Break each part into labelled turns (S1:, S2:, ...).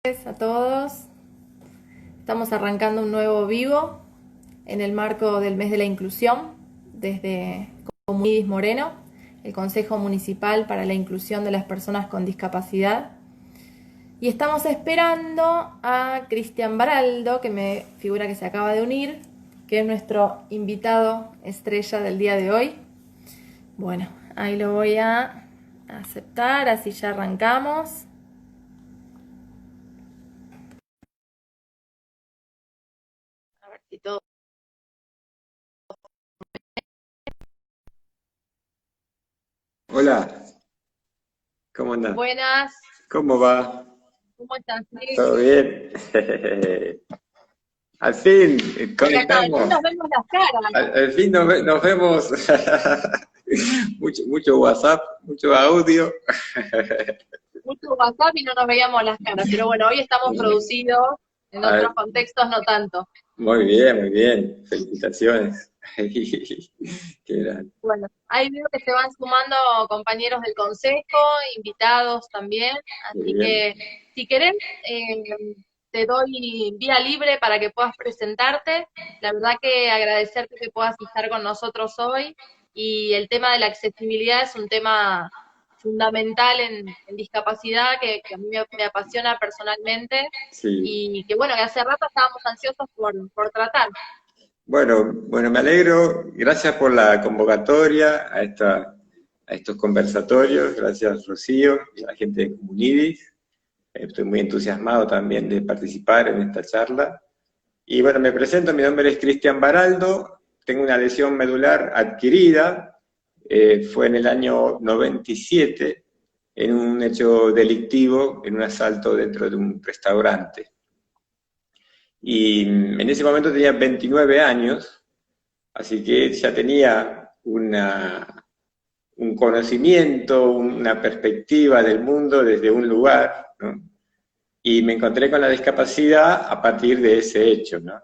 S1: A todos. Estamos arrancando un nuevo vivo en el marco del mes de la inclusión desde Comunidis Moreno, el Consejo Municipal para la Inclusión de las Personas con Discapacidad. Y estamos esperando a Cristian Baraldo, que me figura que se acaba de unir, que es nuestro invitado estrella del día de hoy. Bueno, ahí lo voy a aceptar, así ya arrancamos. A ver si todo.
S2: Hola, ¿cómo andás?
S1: Buenas,
S2: ¿Cómo va?
S1: ¿cómo estás?
S2: ¿Todo bien? Al fin,
S1: Acá al fin
S2: conectamos.
S1: nos vemos las caras.
S2: Al fin nos vemos. Mucho WhatsApp, mucho audio.
S1: Mucho WhatsApp y no nos veíamos las caras. Pero bueno, hoy estamos producidos, en
S2: Ah,
S1: otros contextos no tanto.
S2: muy bien, muy bien. Felicitaciones. Qué grande.
S1: Bueno, ahí veo que se van sumando compañeros del consejo, invitados también.
S2: Muy
S1: Así
S2: bien.
S1: que si querés, te doy vía libre para que puedas presentarte. La verdad que agradecerte que puedas estar con nosotros hoy. Y el tema de la accesibilidad es un tema fundamental en discapacidad que a mí me apasiona personalmente
S2: Sí.
S1: y que bueno, que hace rato estábamos ansiosos por tratar.
S2: Bueno, me alegro. Gracias por la convocatoria a estos conversatorios. Gracias, Rocío, y a la gente de Comunidis. Estoy muy entusiasmado también de participar en esta charla. Y bueno, me presento, mi nombre es Cristian Baraldo, tengo una lesión medular adquirida, fue en el año 97, en un hecho delictivo, en un asalto dentro de un restaurante. Y en ese momento tenía 29 años, así que ya tenía un conocimiento, una perspectiva del mundo desde un lugar, ¿no? Y me encontré con la discapacidad a partir de ese hecho, ¿no?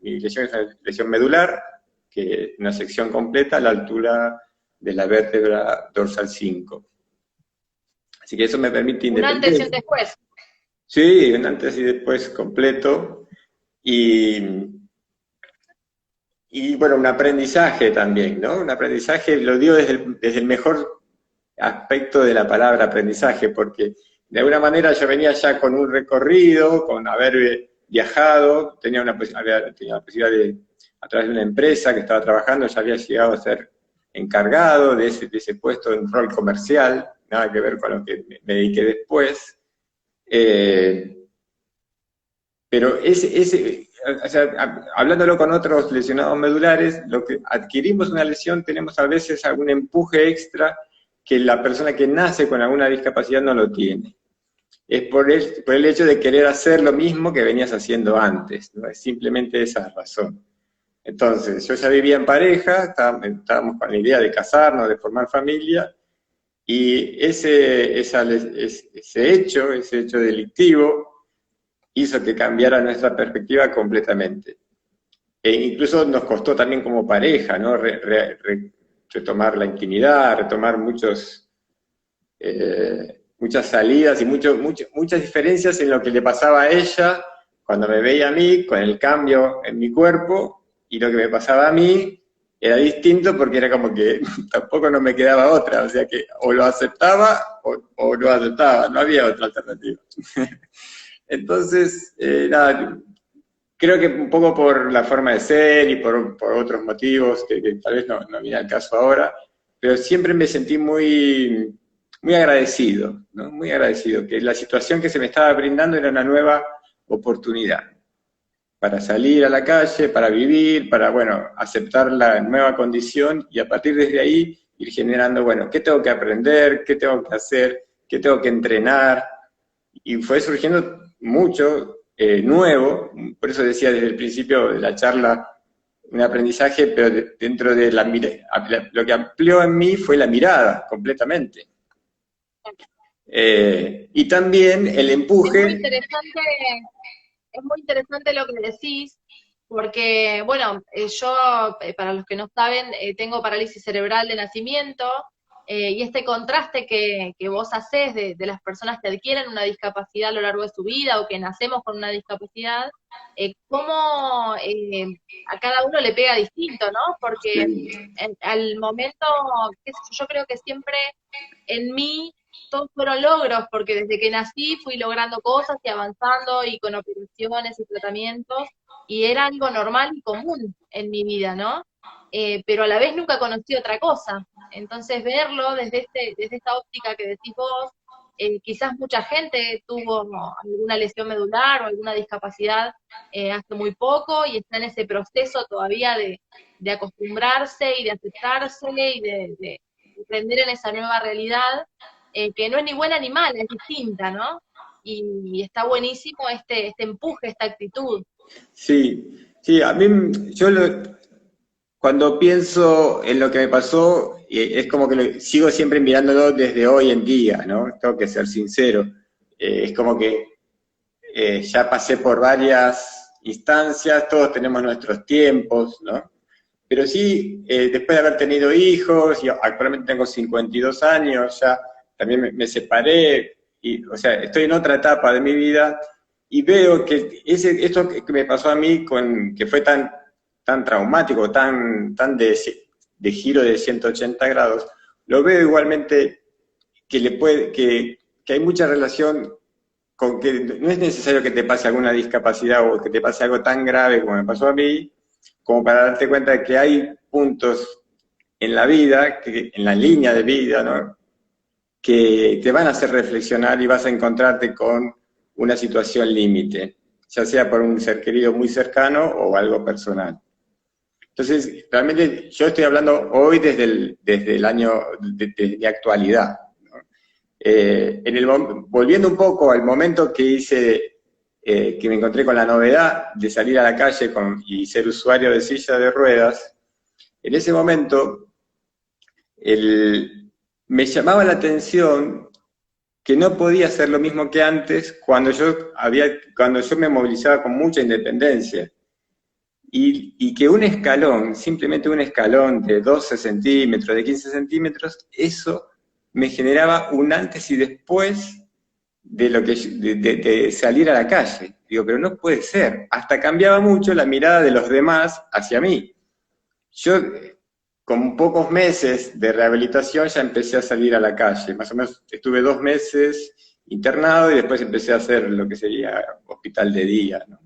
S2: Mi lesión es una lesión medular, que es una sección completa a la altura de la vértebra dorsal 5. Así que eso me permite
S1: Un antes y un
S2: independencia.
S1: después.
S2: Sí, un antes y después completo. Y, y bueno, un aprendizaje también, ¿no? Un aprendizaje, lo digo desde el mejor aspecto de la palabra aprendizaje, porque de alguna manera yo venía ya con un recorrido, con haber viajado, tenía la posibilidad de, a través de una empresa que estaba trabajando, ya había llegado a ser encargado de ese puesto en rol comercial, nada que ver con lo que me dediqué después. Eh, pero o sea, hablándolo con otros lesionados medulares, lo que adquirimos una lesión tenemos a veces algún empuje extra que la persona que nace con alguna discapacidad no lo tiene. Es por el hecho de querer hacer lo mismo que venías haciendo antes, ¿no? Es simplemente esa razón. Entonces, yo ya vivía en pareja, estábamos con la idea de casarnos, de formar familia, y ese hecho delictivo, hizo que cambiara nuestra perspectiva completamente. E incluso nos costó también como pareja, ¿no? Retomar la intimidad, retomar muchas salidas y muchas diferencias en lo que le pasaba a ella cuando me veía a mí, con el cambio en mi cuerpo, y lo que me pasaba a mí era distinto porque era como que tampoco no me quedaba otra, o sea que o lo aceptaba o no aceptaba, no había otra alternativa. Entonces, nada, creo que un poco por la forma de ser y por otros motivos que tal vez no viene al caso ahora, pero siempre me sentí muy agradecido, ¿no? Muy agradecido, que la situación que se me estaba brindando era una nueva oportunidad para salir a la calle, para vivir, para, bueno, aceptar la nueva condición y a partir de ahí ir generando, bueno, ¿qué tengo que aprender? ¿Qué tengo que hacer? ¿Qué tengo que entrenar? Y fue surgiendo mucho nuevo, por eso decía desde el principio de la charla, un aprendizaje, pero dentro de lo que amplió en mí fue la mirada completamente. Y también el
S1: Es muy
S2: empuje.
S1: interesante, es muy interesante lo que decís, porque, bueno, yo, para los que no saben, tengo parálisis cerebral de nacimiento, y este contraste que vos hacés de las personas que adquieren una discapacidad a lo largo de su vida o que nacemos con una discapacidad, cómo a cada uno le pega distinto, ¿no? Porque
S2: Sí,
S1: al momento, qué sé yo creo que siempre en mí todos fueron logros, porque desde que nací fui logrando cosas y avanzando y con operaciones y tratamientos, y era algo normal y común en mi vida, ¿no? Pero a la vez nunca conocí otra cosa. Entonces verlo desde esta óptica que decís vos, quizás mucha gente tuvo alguna lesión medular o alguna discapacidad hace muy poco y está en ese proceso todavía de acostumbrarse y de aceptarse y de aprender en esa nueva realidad, que no es ni buena ni mala, es distinta, ¿no? Y está buenísimo este empuje, esta actitud.
S2: sí, sí, a mí, cuando pienso en lo que me pasó, es como que sigo siempre mirándolo desde hoy en día, ¿no? Tengo que ser sincero. Es como que ya pasé por varias instancias, todos tenemos nuestros tiempos, ¿no? Pero sí, después de haber tenido hijos, y actualmente tengo 52 años, ya también me separé, y, o sea, estoy en otra etapa de mi vida, y veo que esto que me pasó a mí, que fue tan traumático, tan de giro de 180 grados, lo veo igualmente que hay mucha relación con que no es necesario que te pase alguna discapacidad o que te pase algo tan grave como me pasó a mí, como para darte cuenta de que hay puntos en la vida, en la línea de vida, ¿no? Que te van a hacer reflexionar y vas a encontrarte con una situación límite, ya sea por un ser querido muy cercano o algo personal. Entonces, realmente yo estoy hablando hoy desde el año de mi actualidad. Volviendo un poco al momento que que me encontré con la novedad de salir a la calle y ser usuario de silla de ruedas, en ese momento me llamaba la atención que no podía hacer lo mismo que antes cuando yo me movilizaba con mucha independencia. Y que un escalón, simplemente un escalón de 12 centímetros, de 15 centímetros, eso me generaba un antes y después de salir a la calle. Digo, pero no puede ser. Hasta cambiaba mucho la mirada de los demás hacia mí. Yo, con pocos meses de rehabilitación, ya empecé a salir a la calle. Más o menos estuve 2 meses internado y después empecé a hacer lo que sería hospital de día, ¿no?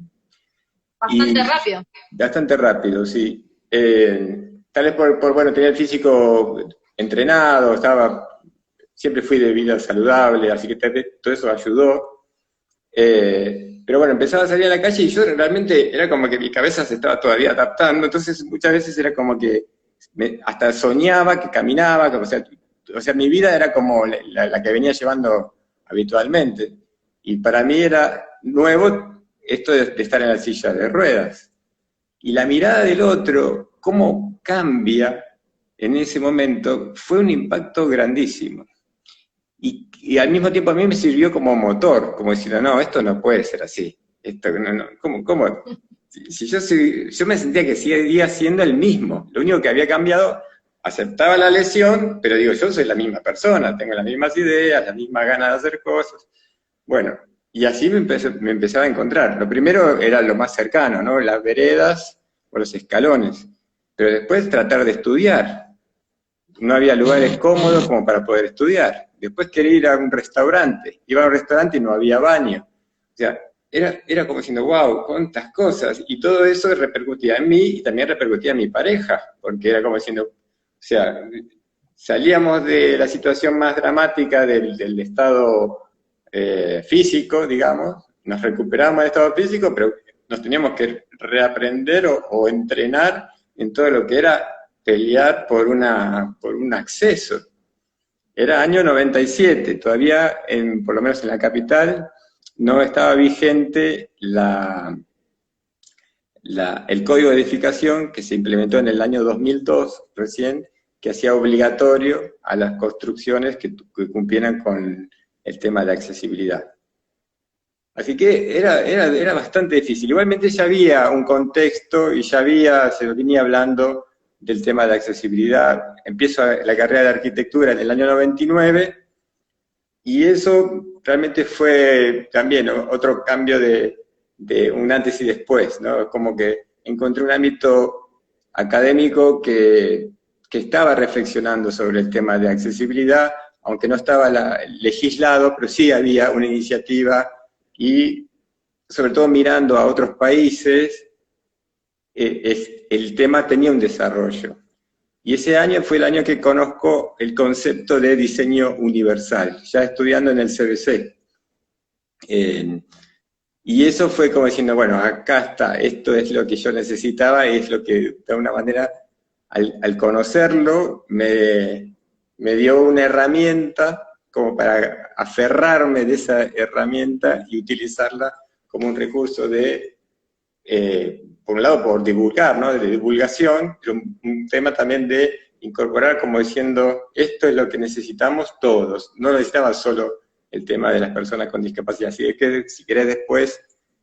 S1: Bastante
S2: Y
S1: rápido.
S2: bastante rápido, sí. Tal vez bueno, tenía el físico entrenado, siempre fui de vida saludable, así que tal vez todo eso ayudó. Pero bueno, empezaba a salir a la calle y yo realmente era como que mi cabeza se estaba todavía adaptando, entonces muchas veces era como que hasta soñaba que caminaba, o sea, mi vida era como la que venía llevando habitualmente. Y para mí era nuevo esto de estar en la silla de ruedas. Y la mirada del otro, cómo cambia en ese momento, fue un impacto grandísimo. Y al mismo tiempo a mí me sirvió como motor, como diciendo, no, esto no puede ser así. Esto, no, ¿cómo? Si yo me sentía que seguía siendo el mismo. Lo único que había cambiado, aceptaba la lesión, pero digo, yo soy la misma persona, tengo las mismas ideas, las mismas ganas de hacer cosas. Bueno, y así me empezaba a encontrar. Lo primero era lo más cercano, ¿no? Las veredas o los escalones. Pero después tratar de estudiar. No había lugares cómodos como para poder estudiar. Después quería ir a un restaurante. Iba a un restaurante y no había baño. O sea, era como diciendo, wow, cuántas cosas. Y todo eso repercutía en mí y también repercutía en mi pareja. Porque era como diciendo, o sea, salíamos de la situación más dramática del estado físico, digamos, nos recuperamos del estado físico, pero nos teníamos que reaprender o entrenar en todo lo que era pelear por un acceso. Era año 97, todavía, por lo menos en la capital, no estaba vigente el código de edificación que se implementó en el año 2002 recién, que hacía obligatorio a las construcciones que cumplieran con el tema de accesibilidad. Así que era bastante difícil. Igualmente ya había un contexto y se venía hablando del tema de accesibilidad. Empiezo la carrera de arquitectura en el año 99, y eso realmente fue también otro cambio de un antes y después, ¿no? Como que encontré un ámbito académico que estaba reflexionando sobre el tema de accesibilidad, aunque no estaba legislado, pero sí había una iniciativa, y sobre todo mirando a otros países, el tema tenía un desarrollo. Y ese año fue el año que conozco el concepto de diseño universal, ya estudiando en el CBC. Y eso fue como diciendo, bueno, acá está, esto es lo que yo necesitaba, es lo que de alguna manera, al conocerlo, me dio una herramienta como para aferrarme de esa herramienta y utilizarla como un recurso de, por un lado, por divulgar, ¿no? De divulgación, pero un tema también de incorporar como diciendo, esto es lo que necesitamos todos, no necesitaba solo el tema de las personas con discapacidad. Así que si querés después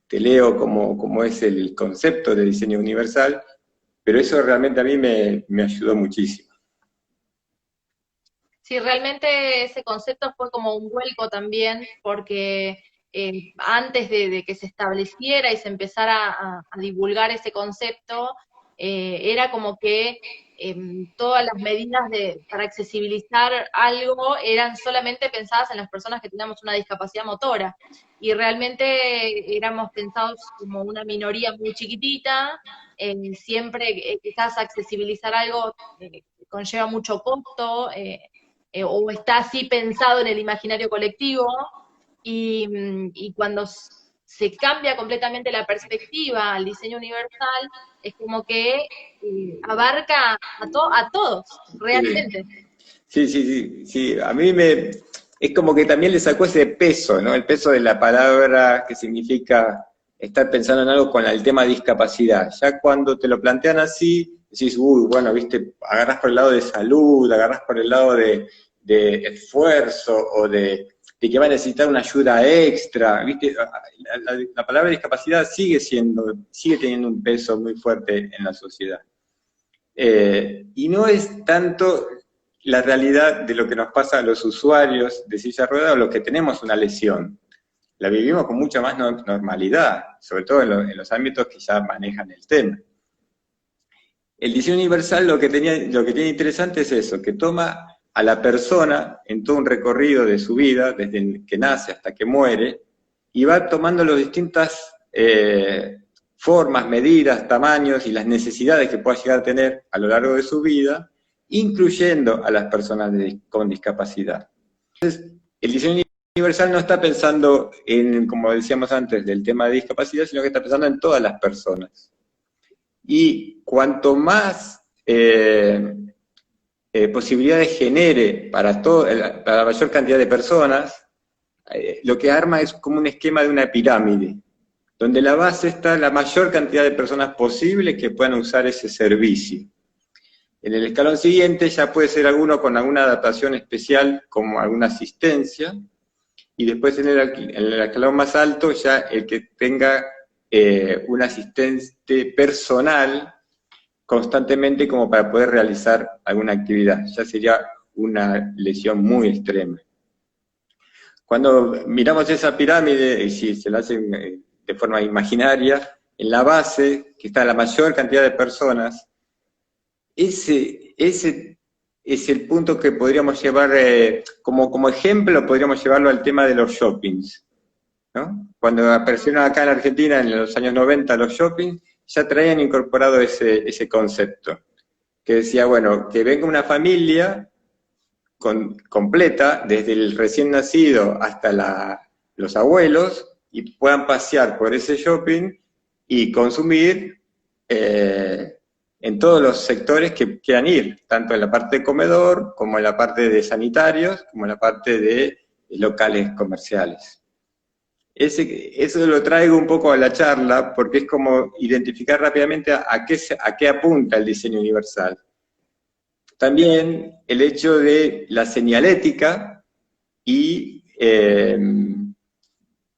S2: te leo cómo es el concepto de diseño universal, pero eso realmente a mí me ayudó muchísimo.
S1: Sí, realmente ese concepto fue como un vuelco también, porque antes de que se estableciera y se empezara a divulgar ese concepto, era como que todas las medidas para accesibilizar algo eran solamente pensadas en las personas que teníamos una discapacidad motora, y realmente éramos pensados como una minoría muy chiquitita. Siempre quizás accesibilizar algo conlleva mucho costo, o está así pensado en el imaginario colectivo, y cuando se cambia completamente la perspectiva al diseño universal, es como que abarca a todos, realmente.
S2: Sí, sí, sí, sí, a mí es como que también le sacó ese peso, ¿no? El peso de la palabra, que significa estar pensando en algo con el tema discapacidad. Ya cuando te lo plantean así, decís, uy, bueno, viste, agarrás por el lado de salud, agarrás por el lado de esfuerzo, o de que va a necesitar una ayuda extra, viste. La palabra discapacidad sigue teniendo un peso muy fuerte en la sociedad. Y no es tanto la realidad de lo que nos pasa a los usuarios de silla de ruedas o los que tenemos una lesión. La vivimos con mucha más normalidad, sobre todo en los ámbitos que ya manejan el tema. El diseño universal lo que tiene interesante es eso, que toma a la persona en todo un recorrido de su vida, desde que nace hasta que muere, y va tomando las distintas formas, medidas, tamaños y las necesidades que pueda llegar a tener a lo largo de su vida, incluyendo a las personas con discapacidad. Entonces, el diseño universal no está pensando en, como decíamos antes, del tema de discapacidad, sino que está pensando en todas las personas. Y cuanto más posibilidades genere para la mayor cantidad de personas, lo que arma es como un esquema de una pirámide, donde la base está la mayor cantidad de personas posibles que puedan usar ese servicio. En el escalón siguiente ya puede ser alguno con alguna adaptación especial, como alguna asistencia, y después en el escalón más alto ya el que tenga un asistente personal constantemente como para poder realizar alguna actividad. Ya sería una lesión muy extrema. Cuando miramos esa pirámide, y si se la hacen de forma imaginaria, en la base, que está la mayor cantidad de personas, ese es el punto que podríamos llevar, como ejemplo, podríamos llevarlo al tema de los shoppings, ¿no? Cuando aparecieron acá en Argentina en los años 90 los shoppings, ya traían incorporado ese concepto, que decía, bueno, que venga una familia completa, desde el recién nacido hasta los abuelos, y puedan pasear por ese shopping y consumir en todos los sectores que quieran ir, tanto en la parte de comedor, como en la parte de sanitarios, como en la parte de locales comerciales. Eso lo traigo un poco a la charla, porque es como identificar rápidamente a qué apunta el diseño universal. También el hecho de la señalética y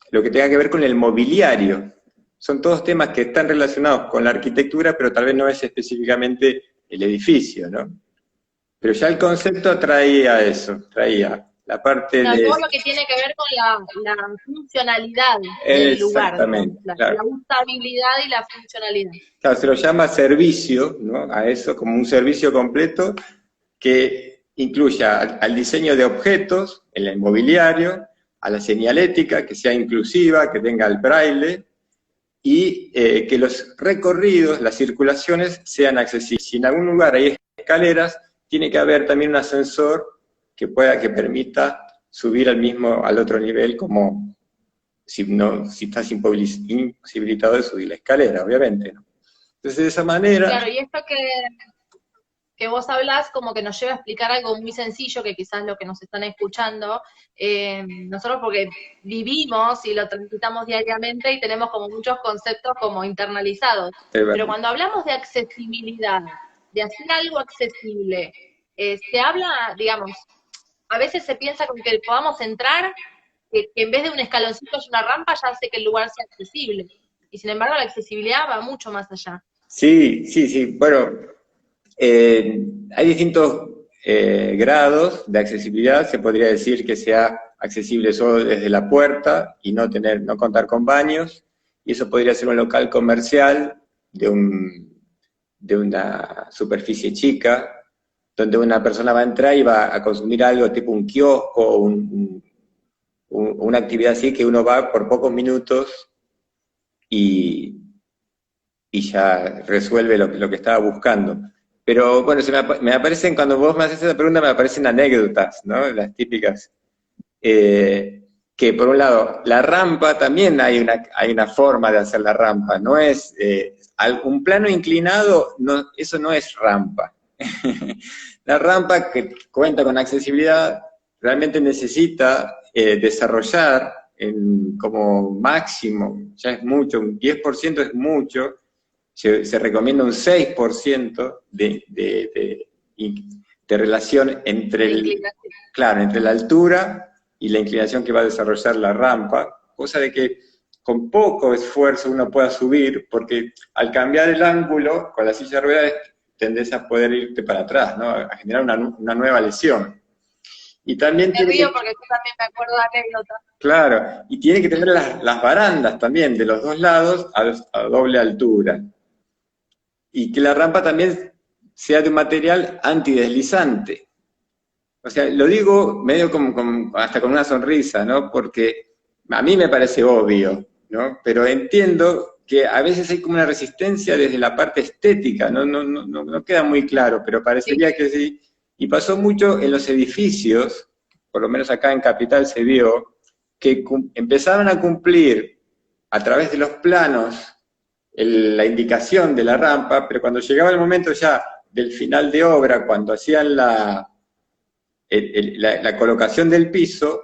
S2: lo que tenga que ver con el mobiliario. Son todos temas que están relacionados con la arquitectura, pero tal vez no es específicamente el edificio, ¿no? Pero ya el concepto traía eso, traía la parte
S1: No,
S2: de...
S1: todo lo que tiene que ver con la funcionalidad del lugar, digamos,
S2: Exactamente, claro.
S1: la usabilidad y la funcionalidad.
S2: Claro, se lo llama servicio, ¿no? A eso, como un servicio completo que incluya al diseño de objetos, en el mobiliario, a la señalética, que sea inclusiva, que tenga el braille, y que los recorridos, las circulaciones, sean accesibles. Si en algún lugar hay escaleras, tiene que haber también un ascensor que permita subir al otro nivel, como si estás imposibilitado de subir la escalera, obviamente, ¿no? Entonces, de esa manera...
S1: Claro, y esto que vos hablás como que nos lleva a explicar algo muy sencillo, que quizás lo que nos están escuchando, nosotros porque vivimos y lo transitamos diariamente y tenemos como muchos conceptos como internalizados, pero cuando hablamos de accesibilidad, de hacer algo accesible, se habla, digamos, a veces se piensa con que podamos entrar, que en vez de un escaloncito es una rampa, ya hace que el lugar sea accesible, y sin embargo la accesibilidad va mucho más allá.
S2: Sí, sí, sí. Bueno, hay distintos grados de accesibilidad. Se podría decir que sea accesible solo desde la puerta y no contar con baños. Y eso podría ser un local comercial de una superficie chica, donde una persona va a entrar y va a consumir algo tipo un kiosco o una actividad así que uno va por pocos minutos y ya resuelve lo que estaba buscando. Pero bueno, me aparecen, cuando vos me haces esa pregunta, me aparecen anécdotas, ¿no? Las típicas. Que por un lado, la rampa, también hay una forma de hacer la rampa, no es, un plano inclinado, no, eso no es rampa. La rampa que cuenta con accesibilidad realmente necesita desarrollar como máximo, ya es mucho, un 10% es mucho, se recomienda un 6% de relación entre entre la altura y la inclinación que va a desarrollar la rampa, cosa de que con poco esfuerzo uno pueda subir, porque al cambiar el ángulo con la silla de ruedas tendés a poder irte para atrás, ¿no? A generar una nueva lesión. Y también
S1: me río porque yo también me acuerdo de anécdotas.
S2: Claro, y tiene que tener las barandas también de los dos lados a doble altura. Y que la rampa también sea de un material antideslizante. O sea, lo digo medio hasta con una sonrisa, ¿no? Porque a mí me parece obvio, ¿no? Pero entiendo que a veces hay como una resistencia desde la parte estética, no queda muy claro, pero parecería que sí. Y pasó mucho en los edificios, por lo menos acá en Capital se vio, que empezaron a cumplir a través de los planos la indicación de la rampa, pero cuando llegaba el momento ya del final de obra, cuando hacían la colocación del piso,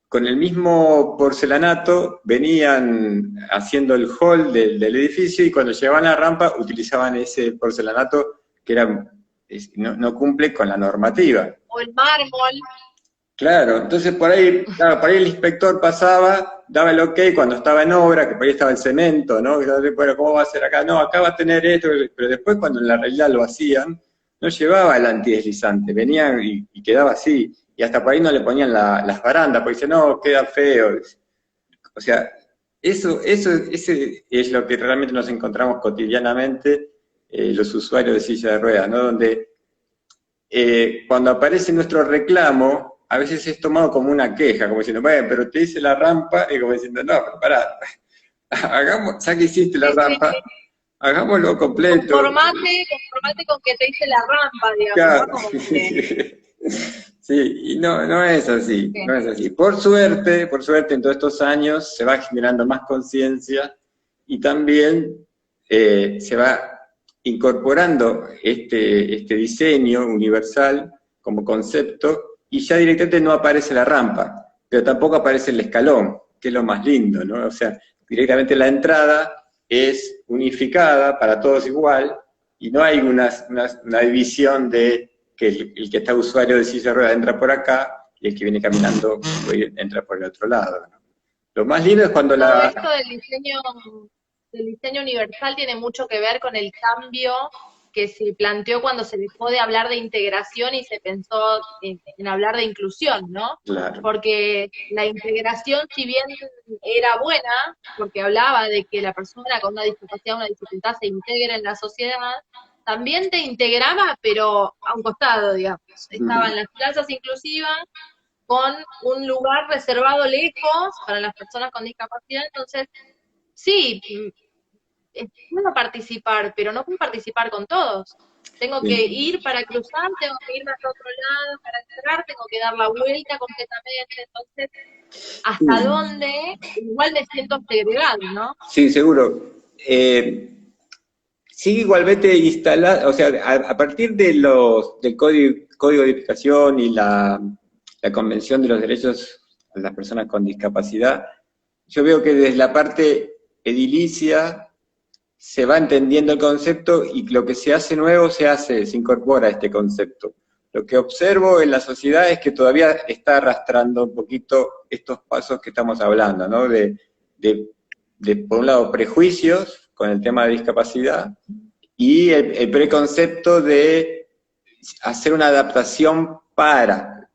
S2: con el mismo porcelanato venían haciendo el hall del edificio y cuando llegaban a la rampa utilizaban ese porcelanato que no cumple con la normativa.
S1: O el mármol.
S2: Claro, entonces por ahí el inspector pasaba, daba el ok cuando estaba en obra, que por ahí estaba el cemento, ¿no? Bueno, ¿cómo va a ser acá? No, acá va a tener esto, pero después cuando en la realidad lo hacían, no llevaba el antideslizante, venían y quedaba así, y hasta por ahí no le ponían las barandas, porque dicen, no, queda feo. O sea, ese es lo que realmente nos encontramos cotidianamente los usuarios de silla de ruedas, ¿no? Donde cuando aparece nuestro reclamo, a veces es tomado como una queja, como diciendo, bueno, pero te hice la rampa, y como diciendo, no, pero pará, hagamos, ya que hiciste la rampa, hagámoslo completo.
S1: Conformate con que te hice la rampa, digamos,
S2: claro.
S1: ¿no? Como que...
S2: Sí, y no es así, no es así. Por suerte, en todos estos años se va generando más conciencia y también se va incorporando este diseño universal como concepto y ya directamente no aparece la rampa, pero tampoco aparece el escalón, que es lo más lindo, ¿no? O sea, directamente la entrada es unificada para todos igual y no hay una división de que el que está usuario de silla de ruedas entra por acá y el que viene caminando entra por el otro lado, ¿no? Lo más lindo es cuando
S1: todo esto del diseño universal tiene mucho que ver con el cambio que se planteó cuando se dejó de hablar de integración y se pensó en hablar de inclusión, ¿no?
S2: Claro.
S1: Porque la integración, si bien era buena, porque hablaba de que la persona con una discapacidad, una dificultad se integre en la sociedad, también te integraba, pero a un costado, digamos. Estaban las plazas inclusivas con un lugar reservado lejos para las personas con discapacidad, entonces, sí, es bueno participar, pero no puedo participar con todos. Tengo que
S2: Sí.
S1: ir para cruzar, tengo que irme a otro lado para entrar, tengo que dar la vuelta completamente, entonces, ¿hasta dónde? Igual me siento segregado, ¿no?
S2: Sí, seguro. Sigue igualmente instalada, o sea, a partir de del código de edificación y la Convención de los Derechos de las Personas con Discapacidad, yo veo que desde la parte edilicia se va entendiendo el concepto y lo que se hace nuevo se incorpora a este concepto. Lo que observo en la sociedad es que todavía está arrastrando un poquito estos pasos que estamos hablando, ¿no? Por un lado, prejuicios con el tema de discapacidad y el preconcepto de hacer una adaptación para,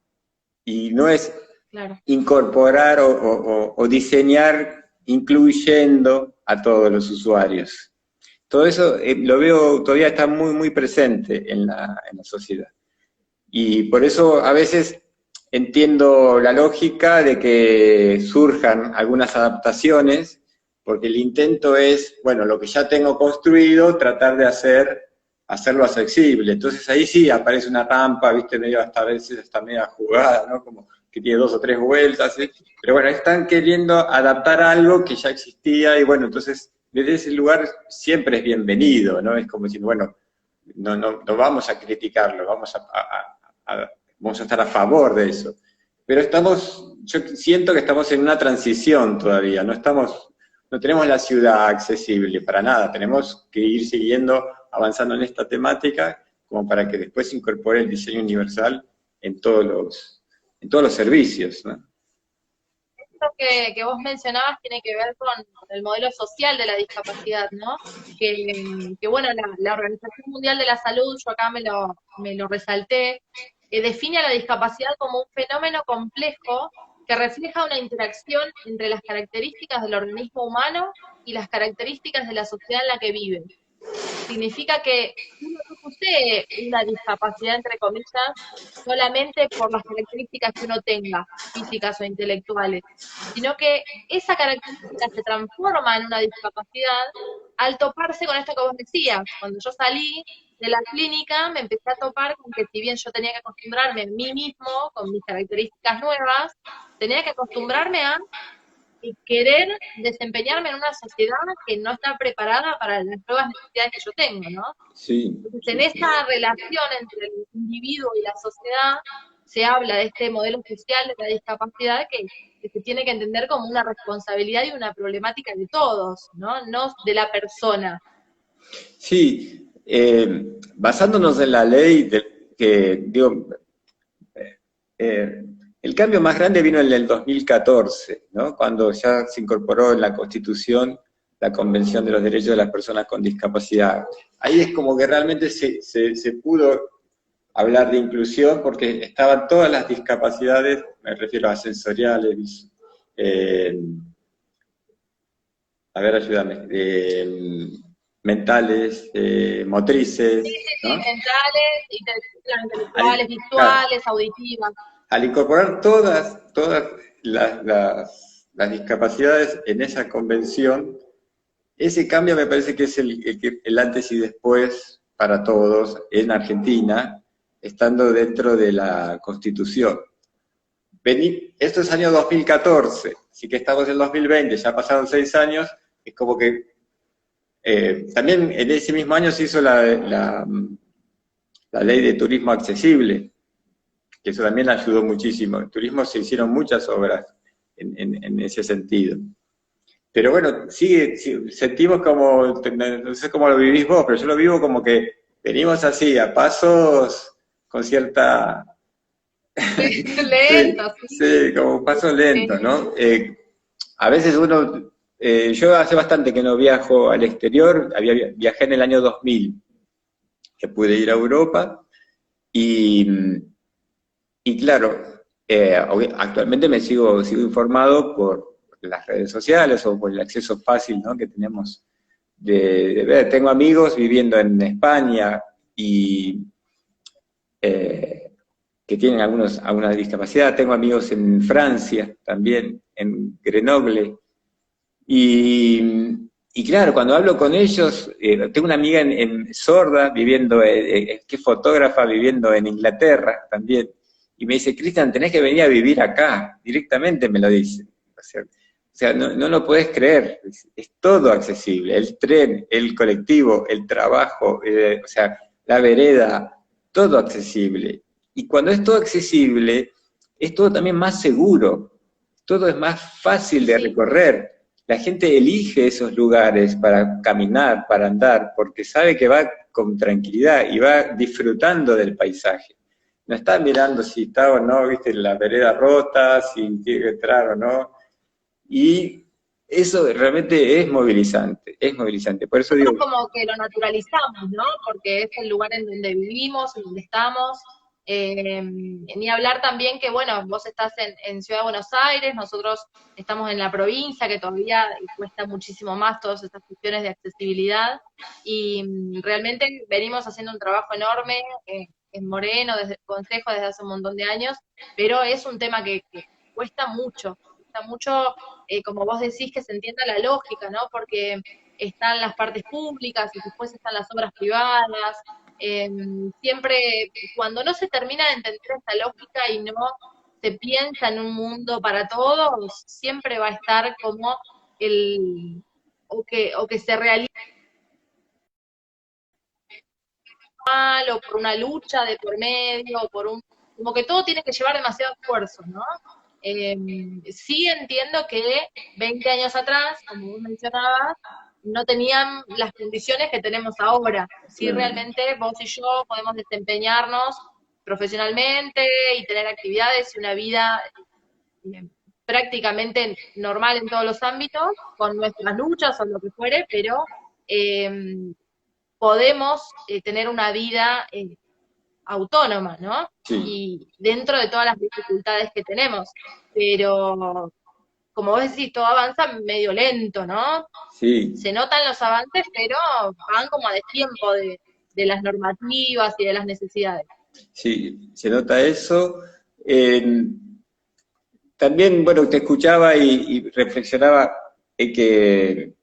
S2: y no es
S1: Claro.
S2: incorporar o diseñar incluyendo a todos los usuarios. Todo eso lo veo, todavía está muy, muy presente en la sociedad. Y por eso a veces entiendo la lógica de que surjan algunas adaptaciones, porque el intento es, bueno, lo que ya tengo construido, tratar de hacerlo accesible. Entonces ahí sí aparece una rampa, viste, medio hasta a veces hasta media jugada, ¿no? Como que tiene 2 o 3 vueltas, ¿sí? Pero bueno, están queriendo adaptar algo que ya existía y bueno, entonces desde ese lugar siempre es bienvenido, ¿no? Es como decir, bueno, no vamos a criticarlo, vamos a estar a favor de eso. Pero yo siento que estamos en una transición todavía, no tenemos la ciudad accesible para nada, tenemos que ir siguiendo, avanzando en esta temática, como para que después se incorpore el diseño universal en todos los servicios, ¿no?
S1: Esto que vos mencionabas tiene que ver con el modelo social de la discapacidad, ¿no? Que bueno, la Organización Mundial de la Salud, yo acá me lo resalté, define a la discapacidad como un fenómeno complejo que refleja una interacción entre las características del organismo humano y las características de la sociedad en la que vive. Significa que uno no posee una discapacidad, entre comillas, solamente por las características que uno tenga, físicas o intelectuales, sino que esa característica se transforma en una discapacidad al toparse con esto que vos decías. Cuando yo salí de la clínica me empecé a topar con que si bien yo tenía que acostumbrarme a mí mismo, con mis características nuevas, tenía que acostumbrarme a querer desempeñarme en una sociedad que no está preparada para las nuevas necesidades que yo tengo, ¿no?
S2: Sí,
S1: Entonces, en
S2: sí.
S1: esa relación entre el individuo y la sociedad, se habla de este modelo social de la discapacidad que se tiene que entender como una responsabilidad y una problemática de todos, ¿no? No de la persona.
S2: Sí, basándonos en la ley, el cambio más grande vino en el 2014, ¿no? Cuando ya se incorporó en la Constitución la Convención de los Derechos de las Personas con Discapacidad. Ahí es como que realmente se pudo hablar de inclusión porque estaban todas las discapacidades, me refiero a sensoriales, a ver, ayúdame, mentales, motrices,
S1: Sí, sí, sí,
S2: ¿no?
S1: mentales, intelectuales,
S2: Claro,
S1: visuales, auditivas.
S2: al incorporar todas las discapacidades en esa convención, ese cambio me parece que es el antes y después para todos en Argentina, estando dentro de la Constitución. Esto es año 2014, así que estamos en 2020, ya pasaron 6 años, es como que también en ese mismo año se hizo la ley de turismo accesible, que eso también ayudó muchísimo. En turismo se hicieron muchas obras en ese sentido. Pero bueno, sentimos como, no sé cómo lo vivís vos, pero yo lo vivo como que venimos así, a pasos con cierta... sí,
S1: Lentos, sí.
S2: sí, como pasos lentos,
S1: Sí.
S2: ¿no? A veces yo hace bastante que no viajo al exterior, viajé en el año 2000, que pude ir a Europa, y, y claro, actualmente me sigo informado por las redes sociales o por el acceso fácil, ¿no?, que tenemos de ver. Tengo amigos viviendo en España y que tienen alguna discapacidad. Tengo amigos en Francia también, en Grenoble. Y claro, cuando hablo con ellos, tengo una amiga sorda viviendo, que es fotógrafa viviendo en Inglaterra también, y me dice: Cristian, tenés que venir a vivir acá, directamente me lo dice. O sea, no lo podés creer, es todo accesible, el tren, el colectivo, el trabajo, o sea, la vereda, todo accesible. Y cuando es todo accesible, es todo también más seguro, todo es más fácil de
S1: Sí.
S2: recorrer. La gente elige esos lugares para caminar, para andar, porque sabe que va con tranquilidad y va disfrutando del paisaje. No está mirando si está o no, viste, la vereda rota, si tiene que entrar o no. Y eso realmente es movilizante, es movilizante. Por eso digo,
S1: Nosotros como que lo naturalizamos, ¿no? Porque es el lugar en donde vivimos, en donde estamos. Ni hablar también que, bueno, vos estás en Ciudad de Buenos Aires, nosotros estamos en la provincia, que todavía cuesta muchísimo más todas estas cuestiones de accesibilidad, y realmente venimos haciendo un trabajo enorme en Moreno, desde el Consejo, desde hace un montón de años, pero es un tema que cuesta mucho, como vos decís, que se entienda la lógica, ¿no? Porque están las partes públicas y después están las obras privadas. Eh, Siempre, cuando no se termina de entender esta lógica y no se piensa en un mundo para todos, siempre va a estar como o que se realiza mal, o por una lucha de por medio, o como que todo tiene que llevar demasiado esfuerzo, ¿no? Eh, sí entiendo que 20 años atrás, como vos mencionabas, no tenían las condiciones que tenemos ahora. Sí, realmente vos y yo podemos desempeñarnos profesionalmente y tener actividades y una vida eh, prácticamente normal en todos los ámbitos, con nuestras luchas o lo que fuere, pero eh, podemos tener una vida autónoma, ¿no?
S2: sí,
S1: Y dentro de todas las dificultades que tenemos. Pero, como vos decís, todo avanza medio lento, ¿no?
S2: sí,
S1: Se notan los avances, pero van como a destiempo de las normativas y de las necesidades.
S2: sí, se nota eso. Eh, También, bueno, te escuchaba y reflexionaba en que,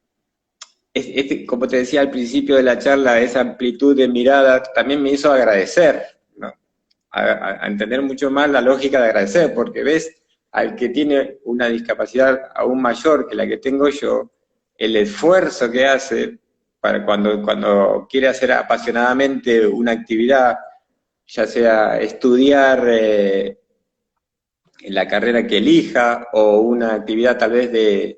S2: como te decía al principio de la charla, esa amplitud de mirada también me hizo agradecer, ¿no? A entender mucho más la lógica de agradecer, porque ves al que tiene una discapacidad aún mayor que la que tengo yo, el esfuerzo que hace para cuando quiere hacer apasionadamente una actividad, ya sea estudiar en la carrera que elija o una actividad tal vez de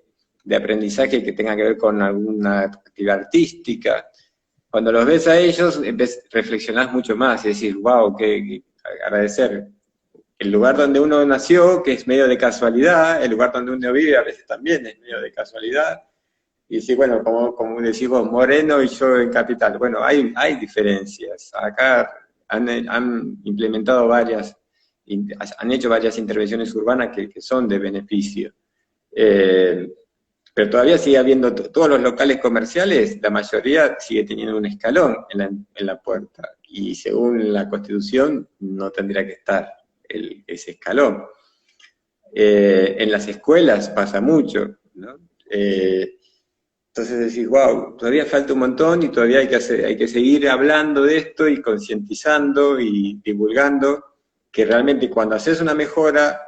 S2: aprendizaje que tenga que ver con alguna actividad artística. Cuando los ves a ellos, reflexionás mucho más y decís, wow, que agradecer el lugar donde uno nació, que es medio de casualidad, el lugar donde uno vive a veces también es medio de casualidad, y decir, bueno, como decís vos, Moreno y yo en Capital, bueno, hay diferencias. Acá han implementado han hecho varias intervenciones urbanas que son de beneficio. Eh, pero todavía sigue habiendo, todos los locales comerciales, la mayoría sigue teniendo un escalón en la puerta, y según la Constitución no tendría que estar ese escalón. En las escuelas pasa mucho, ¿no? Entonces decís, wow, todavía falta un montón y todavía hay que seguir hablando de esto y concientizando y divulgando, que realmente cuando haces una mejora,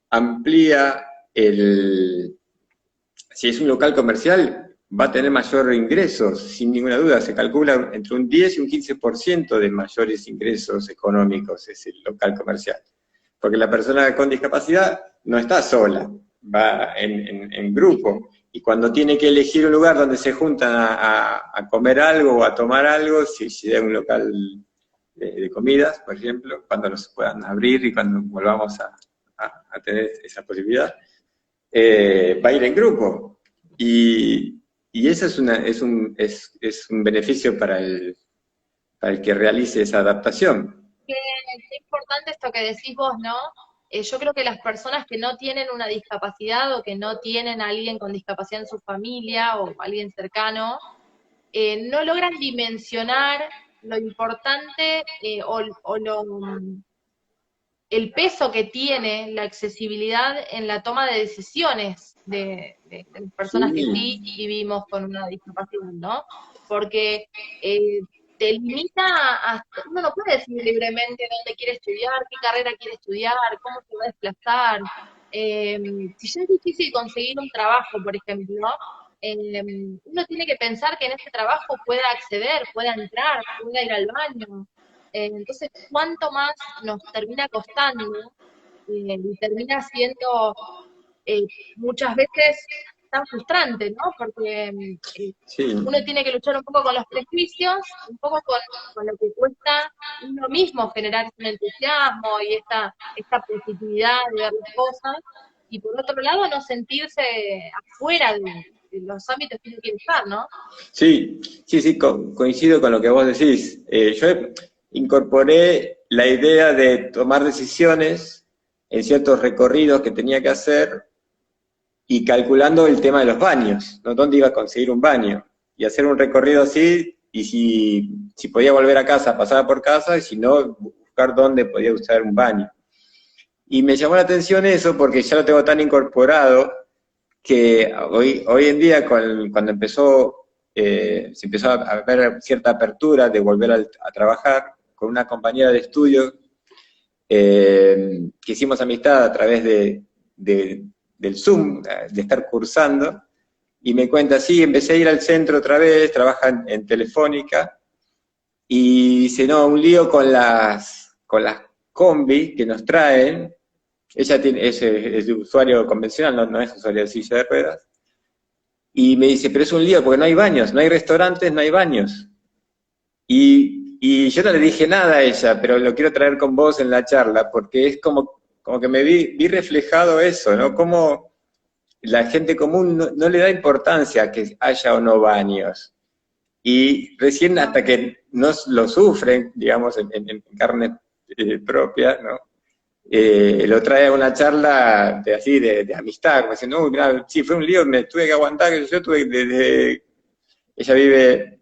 S2: amplía si es un local comercial, va a tener mayor ingresos, sin ninguna duda. Se calcula entre un 10 y un 15% de mayores ingresos económicos es el local comercial. Porque la persona con discapacidad no está sola, va en grupo. Y cuando tiene que elegir un lugar donde se juntan a comer algo o a tomar algo, si es un local de comidas, por ejemplo, cuando los puedan abrir y cuando volvamos a tener esa posibilidad, va a ir en grupo. Y eso es un beneficio para para el que realice esa adaptación.
S1: Qué importante esto que decís vos, ¿no? Yo creo que las personas que no tienen una discapacidad o que no tienen a alguien con discapacidad en su familia o alguien cercano, no logran dimensionar lo importante el peso que tiene la accesibilidad en la toma de decisiones de las personas que
S2: Sí,
S1: sí vivimos con una discapacidad, ¿no? Porque te limita uno no puede decidir libremente dónde quiere estudiar, qué carrera quiere estudiar, cómo se va a desplazar. Eh, si ya es difícil conseguir un trabajo, por ejemplo, uno tiene que pensar que en ese trabajo pueda acceder, pueda entrar, pueda ir al baño. Entonces, ¿cuánto más nos termina costando y termina siendo eh, muchas veces tan frustrante, ¿no? Porque
S2: sí,
S1: uno tiene que luchar un poco con los prejuicios, un poco con lo que cuesta uno mismo generar un entusiasmo y esta positividad de ver las cosas, y por otro lado no sentirse afuera de los ámbitos que uno quiere estar, ¿no?
S2: sí, sí, sí, coincido con lo que vos decís. Yo incorporé la idea de tomar decisiones en ciertos recorridos que tenía que hacer y calculando el tema de los baños, ¿no? ¿Dónde iba a conseguir un baño? Y hacer un recorrido así, y si podía volver a casa, pasaba por casa, y si no, buscar dónde podía usar un baño. Y me llamó la atención eso porque ya lo tengo tan incorporado que hoy en día, cuando se empezó a ver cierta apertura de volver a trabajar con una compañera de estudio, que hicimos amistad a través del Zoom, de estar cursando, y me cuenta, sí, empecé a ir al centro otra vez, trabaja en Telefónica, y dice, no, un lío con las combi que nos traen. Ella es de usuario convencional, no es usuario de silla de ruedas, y me dice, pero es un lío porque no hay baños, no hay restaurantes, no hay baños. Y yo no le dije nada a ella, pero lo quiero traer con vos en la charla, porque es como que me vi reflejado eso, ¿no? Como la gente común no le da importancia a que haya o no baños. Y recién
S1: No.
S2: hasta que no lo sufren, digamos, en carne propia, ¿no? Lo trae a una charla de amistad, como diciendo, no, mirá, sí, fue un lío, me tuve que aguantar, yo tuve desde... Ella vive,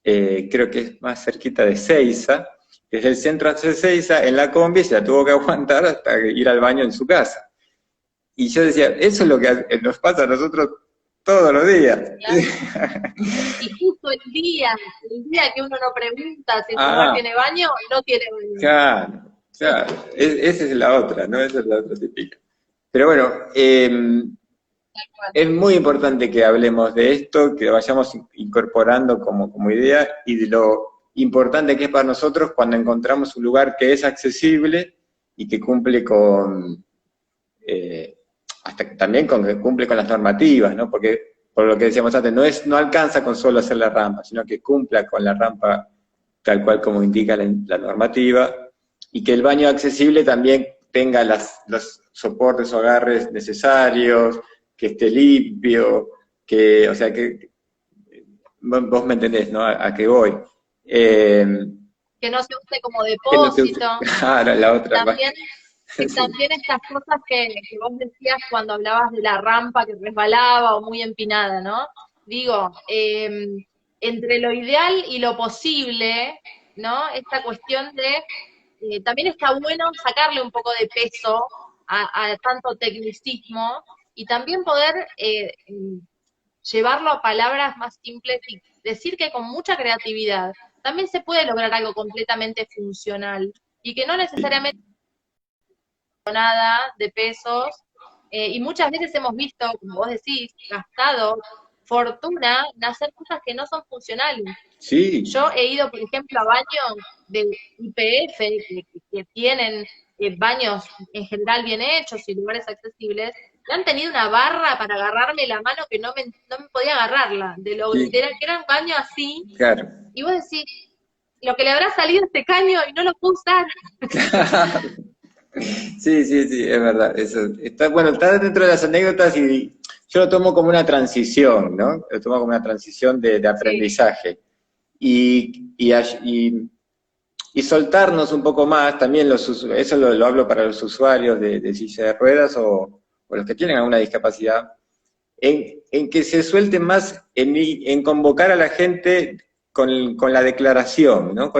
S2: creo que es más cerquita de Seiza, desde el centro hacia Seiza, en la combi, se la tuvo que aguantar hasta ir al baño en su casa. Y yo decía, eso es lo que nos pasa a nosotros todos los días.
S1: Claro. Y justo el día que uno no pregunta si ese lugar
S2: Ah,
S1: tiene baño, no tiene baño.
S2: claro, claro. Esa es la otra, ¿no? Esa es la otra típica. Pero bueno,
S1: Tal cual.
S2: es muy importante que hablemos de esto, que lo vayamos incorporando como idea y de lo importante que es para nosotros cuando encontramos un lugar que es accesible y que cumple también con que cumple con las normativas, ¿no? Porque, por lo que decíamos antes, no alcanza con solo hacer la rampa, sino que cumpla con la rampa tal cual como indica la normativa, y que el baño accesible también tenga los soportes o agarres necesarios, que esté limpio, o sea, que vos me entendés, ¿no? A qué voy. Eh,
S1: Que no se use como
S2: que no se use,
S1: depósito.
S2: claro, la
S1: Y
S2: otra,
S1: también, y
S2: sí,
S1: también estas cosas que vos decías cuando hablabas de la rampa que resbalaba o muy empinada, ¿no? Digo, entre lo ideal y lo posible, ¿no? Esta cuestión de, también está bueno sacarle un poco de peso a tanto tecnicismo y también poder llevarlo a palabras más simples y decir que con mucha creatividad también se puede lograr algo completamente funcional y que no necesariamente nada de pesos, y muchas veces hemos visto, como vos decís, gastado fortuna en hacer cosas que no son funcionales.
S2: sí,
S1: Yo he ido, por ejemplo, a baños de IPF que tienen baños en general bien hechos y lugares accesibles, que han tenido una barra para agarrarme la mano que no me podía agarrarla,
S2: sí,
S1: que era un baño así,
S2: claro.
S1: y vos decís, lo que le habrá salido a este caño y no lo puedo usar.
S2: Sí, sí, sí, es verdad. Eso está, bueno, está dentro de las anécdotas y yo lo tomo como una transición, ¿no? Lo tomo como una transición de
S1: Sí,
S2: aprendizaje. y soltarnos un poco más, también eso lo hablo para los usuarios de silla de ruedas o los que tienen alguna discapacidad, en que se suelten más en convocar a la gente con la declaración, ¿no?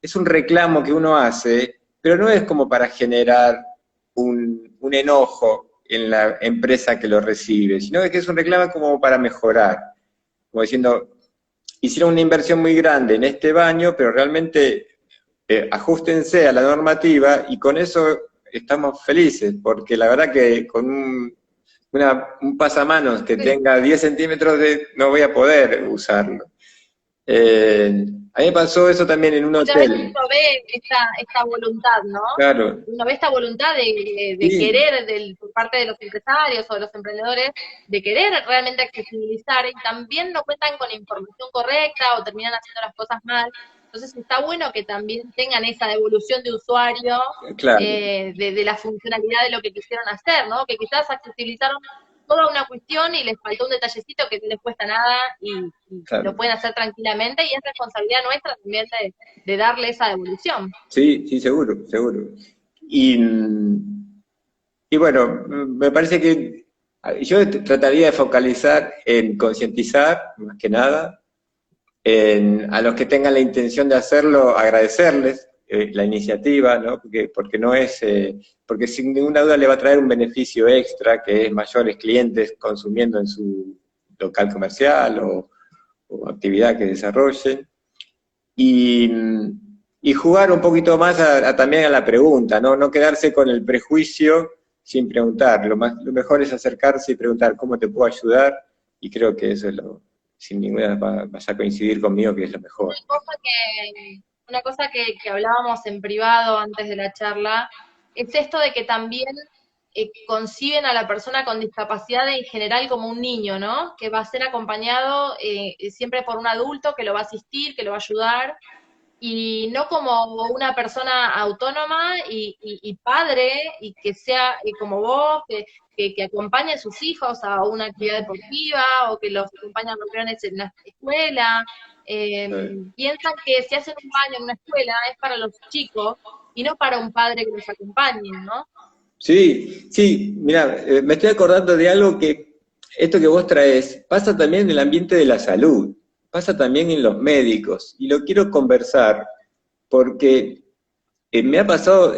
S2: Es un reclamo que uno hace, pero no es como para generar un enojo en la empresa que lo recibe, sino que es un reclamo como para mejorar, como diciendo, hicieron una inversión muy grande en este baño, pero realmente ajustense a la normativa y con eso estamos felices, porque la verdad que con un pasamanos que
S1: Sí.
S2: tenga 10 centímetros no voy a poder usarlo. A mí me pasó eso también en un
S1: Muchas veces
S2: hotel,
S1: uno ve esta voluntad, ¿no?
S2: claro,
S1: Uno ve esta voluntad de
S2: sí,
S1: querer por parte de los empresarios o de los emprendedores, de querer realmente accesibilizar y también no cuentan con la información correcta o terminan haciendo las cosas mal. Entonces está bueno que también tengan esa devolución de usuario
S2: claro,
S1: de la funcionalidad de lo que quisieron hacer, ¿no? Que quizás accesibilizaron toda una cuestión y les faltó un detallecito que no les cuesta nada y lo
S2: claro.
S1: pueden hacer tranquilamente y es responsabilidad nuestra también de darle esa devolución.
S2: Sí, sí, seguro, seguro. Y, y bueno, me parece que yo trataría de focalizar en concientizar, más que nada, a los que tengan la intención de hacerlo, agradecerles la iniciativa, ¿no? Porque no es, porque sin ninguna duda le va a traer un beneficio extra, que es mayores clientes consumiendo en su local comercial o actividad que desarrollen. Y, y jugar un poquito más también a la pregunta, ¿no? No quedarse con el prejuicio sin preguntar. Lo mejor es acercarse y preguntar cómo te puedo ayudar, y creo que eso es sin ninguna vas a coincidir conmigo que es lo mejor.
S1: Una cosa que hablábamos en privado antes de la charla es esto de que también conciben a la persona con discapacidad en general como un niño, ¿no? Que va a ser acompañado siempre por un adulto que lo va a asistir, que lo va a ayudar, y no como una persona autónoma y padre, y que sea como vos, que acompañe a sus hijos a una actividad deportiva o que los acompañe a reuniones en la escuela. Piensan que si hacen un baño en una escuela es para los chicos y no para un padre que los acompañe, ¿no?
S2: Sí, sí, mira, me estoy acordando de algo que esto que vos traes pasa también en el ambiente de la salud, pasa también en los médicos, y lo quiero conversar porque me ha pasado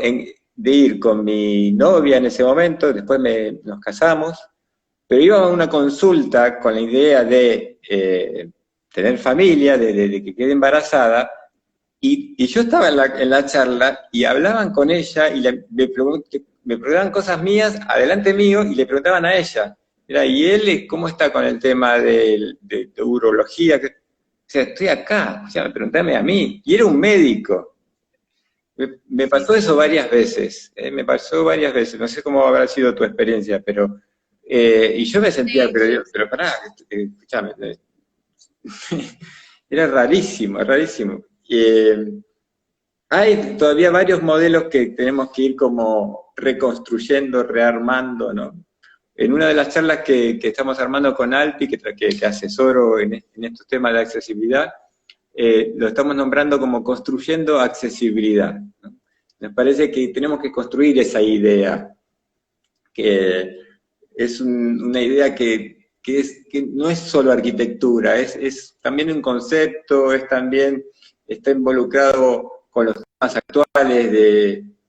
S2: de ir con mi novia en ese momento, después nos casamos, pero iba a una consulta con la idea de tener familia, de que quede embarazada, y yo estaba en la charla y hablaban con ella y me preguntaban cosas mías adelante mío y le preguntaban a ella. Era, ¿y él cómo está con el tema de urología? O sea, estoy acá, o sea, preguntame a mí. Y era un médico. Me
S1: Sí,
S2: pasó eso varias veces, me pasó varias veces. No sé cómo habrá sido tu experiencia, pero... y yo me sentía,
S1: sí.
S2: pero pará, escuchame, era rarísimo, rarísimo. Hay todavía varios modelos que tenemos que ir como reconstruyendo, rearmando, ¿no? En una de las charlas que estamos armando con Alpi, que asesoro en estos temas de accesibilidad, lo estamos nombrando como construyendo accesibilidad, ¿no? Nos parece que tenemos que construir esa idea, que es una idea que no es solo arquitectura, es también un concepto, está involucrado con los temas actuales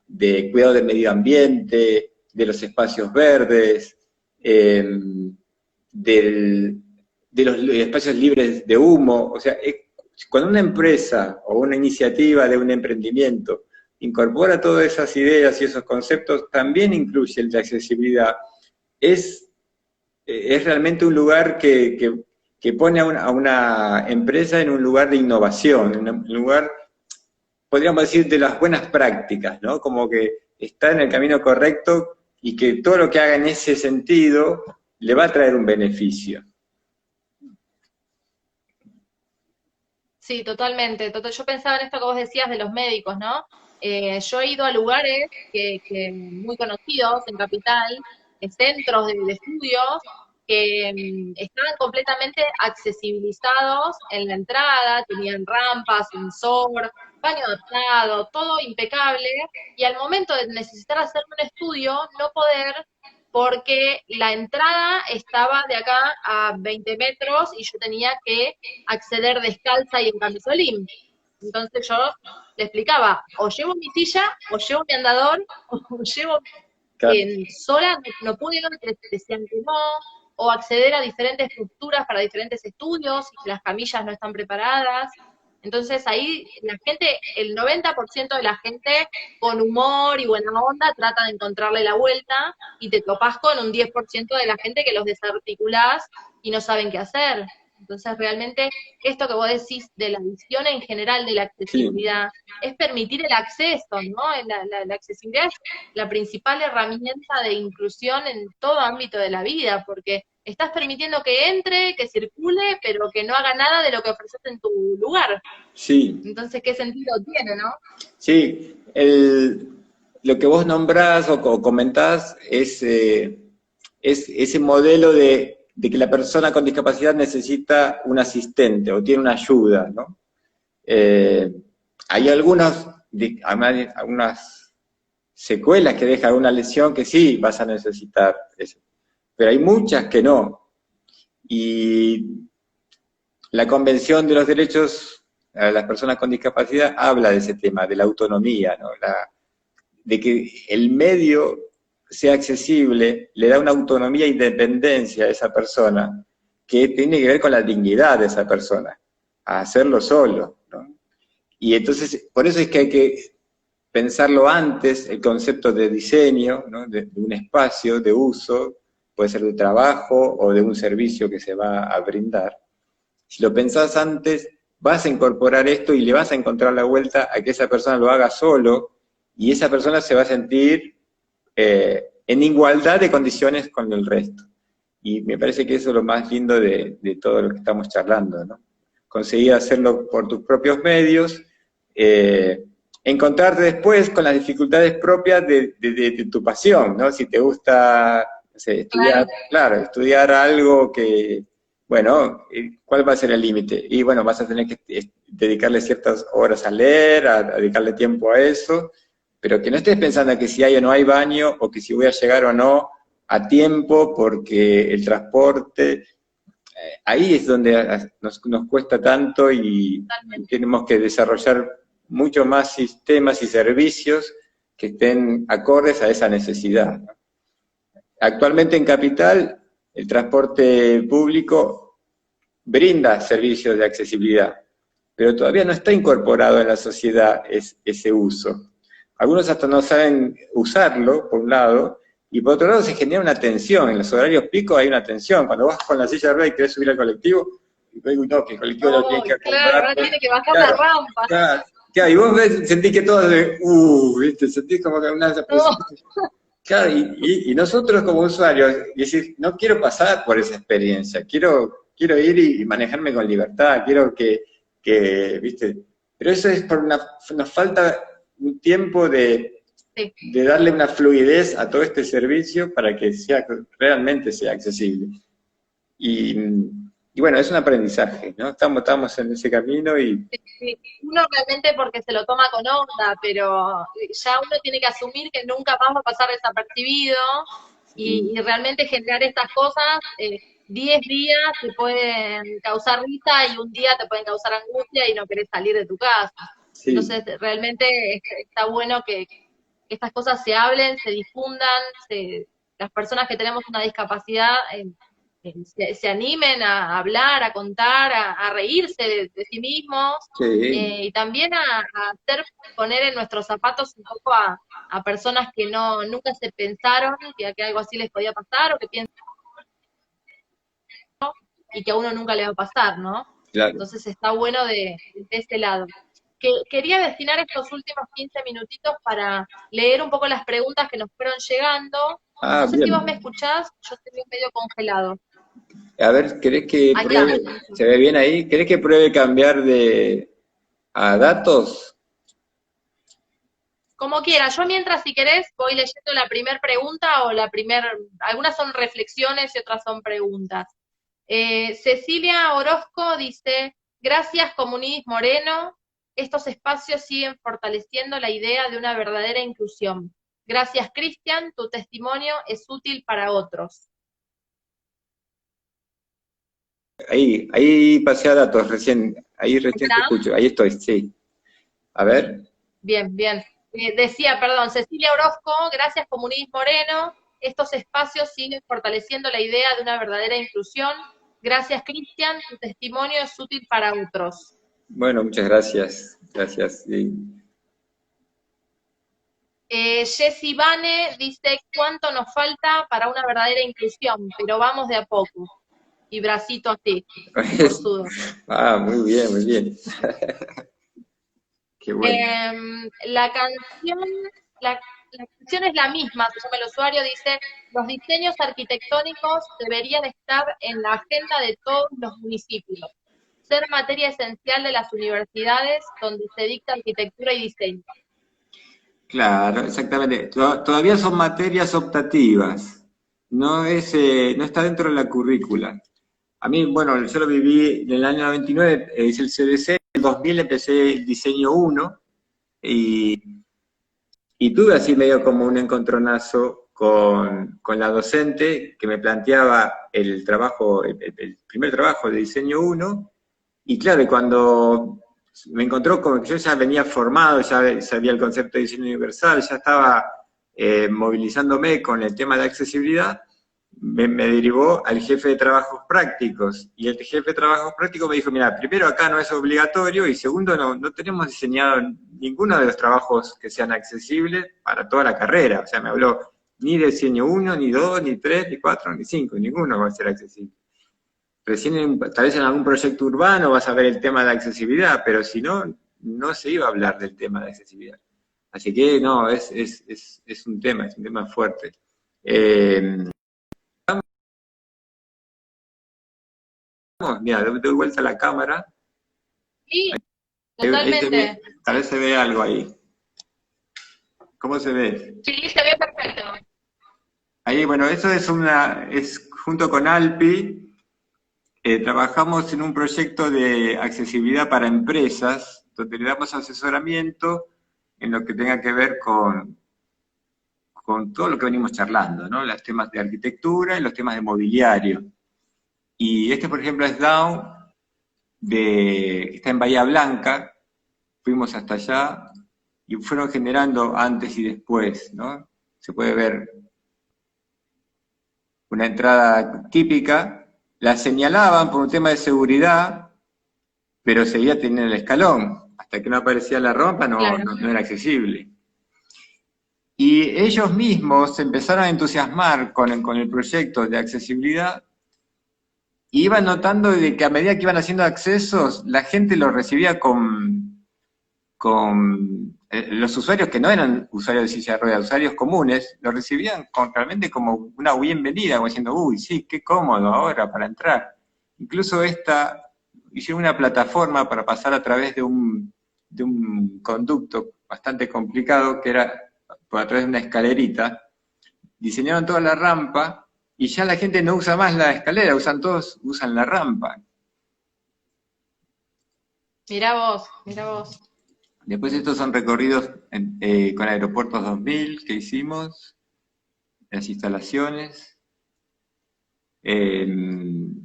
S2: de cuidado del medio ambiente, de los espacios verdes, del, de los espacios libres de humo. O sea, cuando una empresa o una iniciativa de un emprendimiento incorpora todas esas ideas y esos conceptos, también incluye el de accesibilidad, es, es realmente un lugar que pone a una empresa en un lugar de innovación, en un lugar, podríamos decir, de las buenas prácticas, ¿no? Como que está en el camino correcto y que todo lo que haga en ese sentido le va a traer un beneficio.
S1: Sí, totalmente. Yo pensaba en esto que vos decías de los médicos, ¿no? Yo he ido a lugares que muy conocidos en Capital, centros de estudios, que estaban completamente accesibilizados en la entrada, tenían rampas, ascensor, baño adaptado, todo impecable, y al momento de necesitar hacer un estudio, no poder, porque la entrada estaba de acá a 20 metros y yo tenía que acceder descalza y en camisolín. Entonces yo le explicaba, o llevo mi silla, o llevo mi andador, o llevo
S2: Claro.
S1: sola, no pude, decían que no, o acceder a diferentes estructuras para diferentes estudios, y las camillas no están preparadas. Entonces ahí la gente, el 90% de la gente con humor y buena onda trata de encontrarle la vuelta, y te topás con un 10% de la gente que los desarticulás y no saben qué hacer. Entonces realmente esto que vos decís de la visión en general de la
S2: Sí,
S1: accesibilidad es permitir el acceso, ¿no? La accesibilidad es la principal herramienta de inclusión en todo ámbito de la vida, porque estás permitiendo que entre, que circule, pero que no haga nada de lo que ofreces en tu lugar.
S2: sí,
S1: Entonces, ¿qué sentido tiene, no?
S2: sí. Lo que vos nombrás o comentás es ese modelo de que la persona con discapacidad necesita un asistente o tiene una ayuda, ¿no? Eh, Hay algunas secuelas que deja una lesión que sí vas a necesitar eso, pero hay muchas que no. Y la Convención de los Derechos a las Personas con Discapacidad habla de ese tema, de la autonomía, ¿no? De que el medio sea accesible, le da una autonomía e independencia a esa persona que tiene que ver con la dignidad de esa persona, a hacerlo solo, ¿no? Y entonces, por eso es que hay que pensarlo antes, el concepto de diseño, ¿no? De un espacio de uso, puede ser de trabajo o de un servicio que se va a brindar. Si lo pensás antes, vas a incorporar esto y le vas a encontrar la vuelta a que esa persona lo haga solo, y esa persona se va a sentir en igualdad de condiciones con el resto. Y me parece que eso es lo más lindo de todo lo que estamos charlando, ¿no? Conseguir hacerlo por tus propios medios, encontrarte después con las dificultades propias de tu pasión, ¿no? Si te gusta, no sé, estudiar, claro, estudiar algo que, bueno, ¿cuál va a ser el límite? Y bueno, vas a tener que dedicarle ciertas horas a leer, a dedicarle tiempo a eso, pero que no estés pensando que si hay o no hay baño, o que si voy a llegar o no a tiempo, porque el transporte, ahí es donde nos cuesta tanto y tenemos que desarrollar mucho más sistemas y servicios que estén acordes a esa necesidad, ¿no? Actualmente en Capital, el transporte público brinda servicios de accesibilidad, pero todavía no está incorporado en la sociedad ese uso. Algunos hasta no saben usarlo, por un lado, y por otro lado se genera una tensión. En los horarios picos hay una tensión. Cuando vas con la silla de ruedas y querés subir al colectivo, y no, que el colectivo lo tienes que
S1: claro,
S2: acomodar.
S1: ahora tiene que bajar
S2: Claro,
S1: la rampa.
S2: claro, y vos sentís que todo de, ¿viste? Sentís como que una... Claro, y nosotros como usuarios, decir, no quiero pasar por esa experiencia, quiero ir y manejarme con libertad, quiero ¿viste? Pero eso es por nos falta un tiempo de darle una fluidez a todo este servicio para que realmente sea accesible. Y bueno, es un aprendizaje, ¿no? Estamos en ese camino y...
S1: Sí, uno realmente porque se lo toma con onda, pero ya uno tiene que asumir que nunca más va a pasar desapercibido, y realmente generar estas cosas, 10 días te pueden causar risa y un día te pueden causar angustia y no querés salir de tu casa.
S2: Sí.
S1: Entonces realmente está bueno que estas cosas se hablen, se difundan, las personas que tenemos una discapacidad se animen a hablar, a contar, a reírse de sí mismos,
S2: Sí.
S1: y también a poner en nuestros zapatos un poco a personas que nunca se pensaron que algo así les podía pasar, o que piensan y que a uno nunca le va a pasar, ¿no?
S2: Claro.
S1: Entonces está bueno de ese lado. Quería destinar estos últimos 15 minutitos para leer un poco las preguntas que nos fueron llegando. No sé
S2: Bien.
S1: si vos me escuchás, yo estoy medio congelado.
S2: A ver, ¿querés que
S1: Ahí
S2: pruebe?
S1: está.
S2: ¿Se ve bien ahí? ¿Querés que pruebe cambiar a datos?
S1: Como quieras, yo mientras, si querés, voy leyendo la primera pregunta o algunas son reflexiones y otras son preguntas. Cecilia Orozco dice, gracias Comunidis Moreno, estos espacios siguen fortaleciendo la idea de una verdadera inclusión. Gracias Cristian, tu testimonio es útil para otros.
S2: Ahí pasé a datos ahí recién te
S1: ¿Está?
S2: escucho, ahí estoy, sí. A ver.
S1: Bien, bien. Decía, perdón, Cecilia Orozco, gracias Comunidis Moreno, estos espacios siguen fortaleciendo la idea de una verdadera inclusión. Gracias Cristian, tu testimonio es útil para otros.
S2: Bueno, muchas gracias, gracias. Sí.
S1: Jessy Bane dice, ¿cuánto nos falta para una verdadera inclusión? Pero vamos de a poco. Y bracito así, forzudo.
S2: Muy bien, muy bien. Qué bueno.
S1: La canción es la misma, se llama el usuario, dice, los diseños arquitectónicos deberían estar en la agenda de todos los municipios, ser materia esencial de las universidades donde se dicta arquitectura y diseño.
S2: Claro, exactamente. Todavía son materias optativas, no está dentro de la currícula. A mí, bueno, yo lo viví en el año 99, hice el CDC, en el 2000 empecé el diseño 1 y tuve así medio como un encontronazo con la docente que me planteaba el trabajo, el primer trabajo de diseño 1, y claro, y cuando me encontró con que yo ya venía formado, ya sabía el concepto de diseño universal, ya estaba movilizándome con el tema de accesibilidad, me derivó al jefe de trabajos prácticos, y el jefe de trabajos prácticos me dijo, mira, primero acá no es obligatorio, y segundo no tenemos diseñado ninguno de los trabajos que sean accesibles para toda la carrera, o sea, me habló ni de diseño 1, ni 2, ni 3, ni 4, ni 5, ninguno va a ser accesible. Recién, tal vez en algún proyecto urbano vas a ver el tema de accesibilidad, pero si no, no se iba a hablar del tema de accesibilidad. Así que no, es un tema fuerte. Mira, doy vuelta a la cámara.
S1: Sí,
S2: Ahí
S1: totalmente.
S2: tal vez se ve algo ahí. ¿Cómo se ve?
S1: Sí, se ve perfecto.
S2: Ahí, bueno, eso es junto con Alpi, trabajamos en un proyecto de accesibilidad para empresas, donde le damos asesoramiento en lo que tenga que ver con todo lo que venimos charlando, ¿no? Los temas de arquitectura y los temas de mobiliario. Y este, por ejemplo, es Down, está en Bahía Blanca, fuimos hasta allá y fueron generando antes y después, ¿no? Se puede ver una entrada típica, la señalaban por un tema de seguridad, pero seguía teniendo el escalón. Hasta que no aparecía la rampa
S1: Claro.
S2: no era accesible. Y ellos mismos se empezaron a entusiasmar con el proyecto de accesibilidad y iban notando de que a medida que iban haciendo accesos, la gente los recibía con los usuarios que no eran usuarios de silla de ruedas, usuarios comunes, lo recibían realmente como una bienvenida, como diciendo, uy, sí, qué cómodo ahora para entrar. Incluso hicieron una plataforma para pasar a través de un conducto bastante complicado, que era por a través de una escalerita, diseñaron toda la rampa, y ya la gente no usa más la escalera, usan la rampa.
S1: Mirá vos, mirá vos.
S2: Después estos son recorridos con Aeropuertos 2000 que hicimos, las instalaciones. El